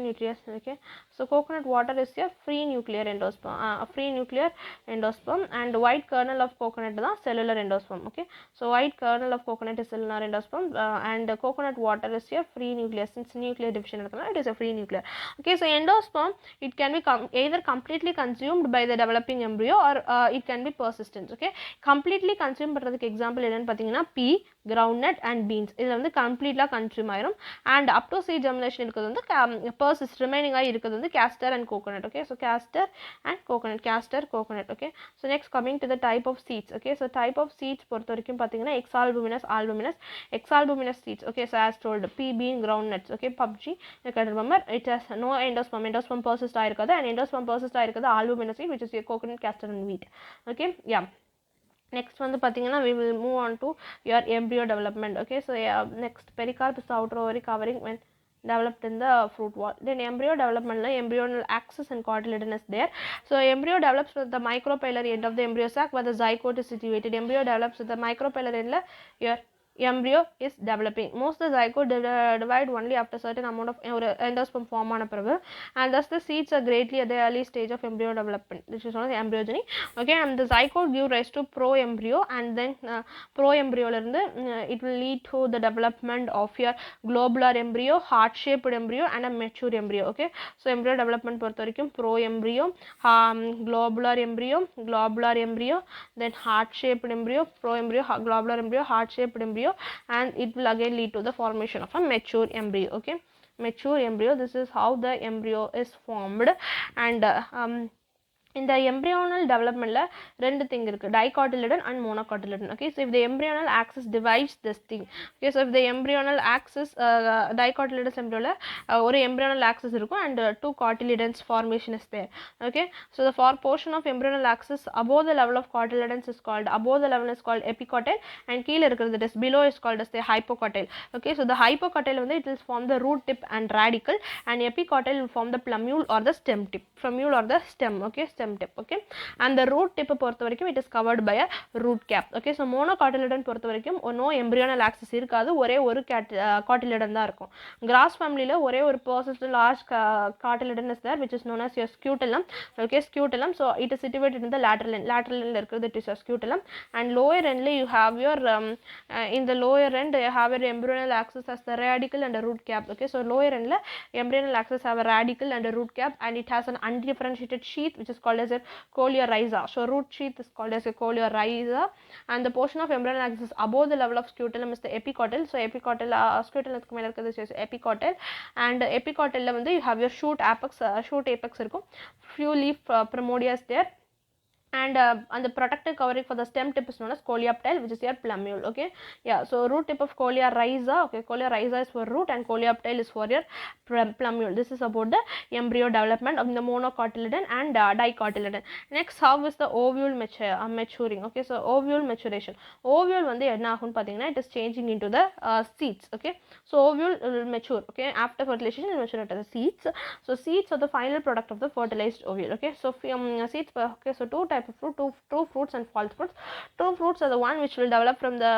[SPEAKER 1] nucleus. Okay, so coconut water is a free nuclear endosperm, and white kernel of coconut is cellular endosperm. Okay, so white kernel of coconut is cellular endosperm, and coconut water is a free nucleus. Since nuclear division it is a free nuclear. Okay, so endosperm, it can be either completely consumed by the developing embryo, or it can be persistent. Okay, completely consumed பண்றதுக்கு example என்னன்னு பாத்தீங்கன்னா pea, groundnut and beans. இதுல வந்து completely consume ஆயிரும். And up to seed germination இருக்கிறது வந்து persist remaining ஆகி இருக்கிறது வந்து castor and coconut. Okay, so castor and coconut, castor, coconut. Okay, so next coming to the type of seeds. Okay, so type of seeds பொறுத்த வரைக்கும் பாத்தீங்கன்னா exalbuminous, albuminous, exalbuminous seeds. Okay, so as told pea, bean, groundnuts. Okay, PUBG, you can remember it has no endosperm. Endosperm persist ஆயிருக்காது, and endosperm persist ஆயிருக்காது albuminous seed, which is your coconut, castor and wheat. Okay, yeah. Next வந்து பாத்தீங்கன்னா we will move on to your embryo development. Okay, so yeah, next pericarp is the outer ovary covering when developed in the fruit wall. Then embryo development la embryonal axis and cotyledon is there. So embryo develops with the micropylary end of the embryo sac where the zygote is situated. Embryo develops with the micropylary end la your embryo is developing. Most of the zygote divide only after certain amount of endosperm form ஆன பிறகு, and thus the seeds are greatly at the early stage of embryo development. This is known as embryogeny. Okay, and the zygote give rise to proembryo, and then proembryo la irundhu it will lead to the development of your globular embryo, heart shaped embryo and a mature embryo. Okay, so embryo development பொறுத்த வரைக்கும் proembryo, globular embryo, then heart shaped embryo, proembryo, globular embryo, heart shaped embryo, and it will again lead to the formation of a mature embryo. Okay, mature embryo, this is how the embryo is formed. And in the embryonal development la rendu thing irukku, dicotyledon and monocotyledon. Okay, so if the embryonal axis divides this thing, okay, so if the embryonal axis dicotyledonous embryo la or embryonal axis irukum, and two cotyledons formation is there. Okay, so the portion of embryonal axis above the level of cotyledons is called, above the level is called epicotyle, and keela irukkiradhu that is below is called as the hypocotyle. Okay, so the hypocotyle வந்து it will form the root tip and radicle, and epicotyle will form the plumule or the stem tip, plumule or the stem. Okay, stem tip. Okay, and the root tip பொறுத்த வரைக்கும் it is covered by a root cap. Okay, so monocotyledon பொறுத்த வரைக்கும் no embryonal axis இருக்காது, ஒரே ஒரு cotyledon தான் இருக்கும். Grass family ல ஒரே ஒரு persistent large cotyledon is there, which is known as your scutellum. Okay, scutellum, so it is situated in the lateral end. Lateral end இருக்கிறது it is your scutellum, and lower end you have your in the lower end you have your embryonal axis as the radicle and a root cap. Okay, so lower end la embryonal axis have a radicle and a root cap, and it has an undifferentiated sheath which is called as a coleorhiza. So root sheath is called as a coleorhiza, and the portion of embryonal axis above the level of scutellum is the epicotyle. So epicotyle scutellum க்கு மேல இருக்கிறது is epicotyle, and epicotyle la வந்து you have your shoot apex இருக்கும், few leaf primordia is there, and the protective covering for the stem tip is known as coleoptile, which is your plumule. Okay, yeah, so root tip of coleorhiza. Okay, coleorhiza is for root and coleoptile is for your plumule. This is about the embryo development of the monocotyledon and dicotyledon. Next, how is the ovule maturing? Okay, so ovule maturation, ovule வந்து என்ன ஆகும்னு பாத்தீங்கன்னா it is changing into the seeds. Okay, so ovule will mature. Okay, after fertilization it will mature into the seeds. So seeds are the final product of the fertilized ovule. Okay, so seeds, okay, so two type of fruit. True fruits and false fruits. True fruits are the one which will develop from the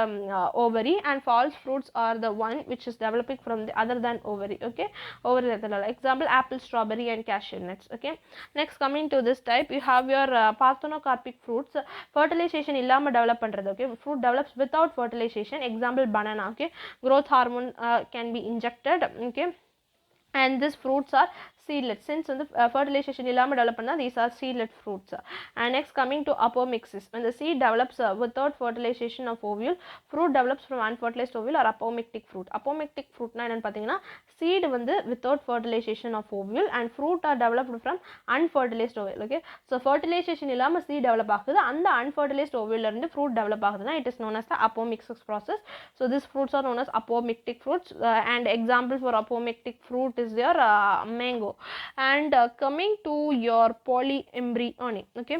[SPEAKER 1] ovary, and false fruits are the one which is developing from the other than ovary. Okay, ovary. Example, apple, strawberry and cashew nuts. Okay, next coming to this type, you have your parthenocarpic fruits. Fertilization illama develop பண்றது. Okay, fruit develops without fertilization. Example, banana. Okay, growth hormone can be injected. Okay, and these fruits are seedlets. Since the fertilization illama develop panna, these are seedlet fruits. And next coming to apomixis, when the seed develops without fertilization of ovule, fruit develops from unfertilized ovule or apomictic fruit. Apomictic fruit na enna pathina, seed வந்து without fertilization of ovule and fruit are developed from unfertilized ovule. Okay, so fertilization illama seed develop ஆகுது, அந்த unfertilized ovule இருந்து fruit develop ஆகுதுனா it is known as the apomixis process. So these fruits are known as apomictic fruits, and example for apomictic fruit is your mango. And coming to your polyembryony. Okay,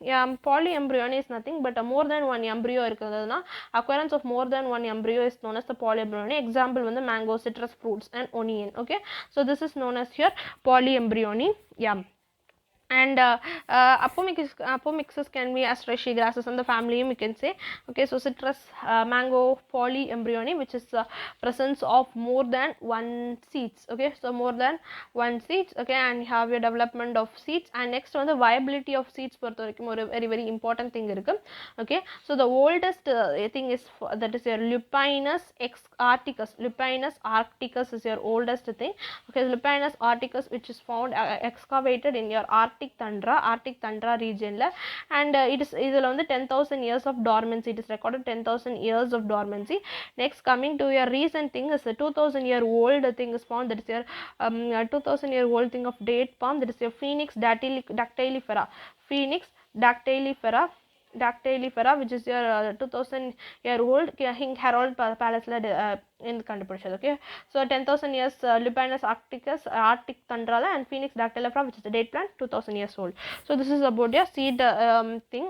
[SPEAKER 1] yeah, polyembryony is nothing but more than one embryo இருக்குதுனா, occurrence of more than one embryo is known as the polyembryony. Example வந்து mango, citrus fruits and onion. Okay, so this is known as your polyembryony. Yeah. And apomixis can be astraceae grasses in the family, you can say. Okay, so citrus, mango, polyembryony, which is presence of more than one seeds. Okay, so more than one seeds. Okay, and you have your development of seeds. And next one, the viability of seeds பொறுத்த வரைக்கும் ஒரு very important thing இருக்கு. Okay, so the oldest thing is that is your Lupinus arcticus. Lupinus arcticus is your oldest thing. Okay, Lupinus arcticus, which is found excavated in your Arctic tundra region la, and it is idhula வந்து 10,000 years of dormancy. It is recorded 10,000 years of dormancy. Next coming to your recent thing is a 2,000 year old thing is found, that is your 2,000 year old thing of date palm, that is your Phoenix dactylifera. Phoenix dactylifera, which is your 2,000 year old King Harold Palace la in கண்டுபிடிச்சது. Okay, so 10,000 years Lupinus arcticus, Arctic tundra la, and Phoenix dactylifera, which is the date plant, 2,000 years old. So this is about your seed thing.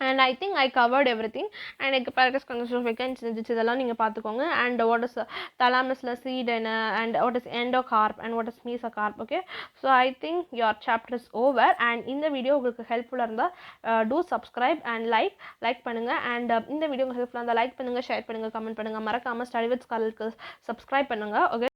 [SPEAKER 1] And I think I covered everything. And apparatus consists of இதெல்லாம் நீங்க பாத்துக்கோங்க. And what is thalamusல seed and what is endocarp and what is mesocarp. Okay, so I think your chapter is over. And இந்த video உங்களுக்கு ஹெல்ப்ஃபுல்லா இருந்தா do subscribe and like பண்ணுங்க. And இந்த video உங்களுக்கு ஹெல்ப்ஃபுல்லா இருந்தா லைக் பண்ணுங்க, ஷேர் பண்ணுங்க, கமெண்ட் பண்ணுங்க. மறக்காம ஸ்டடி வித் ஸ்காலருக்கு subscribe பண்ணுங்க. Okay.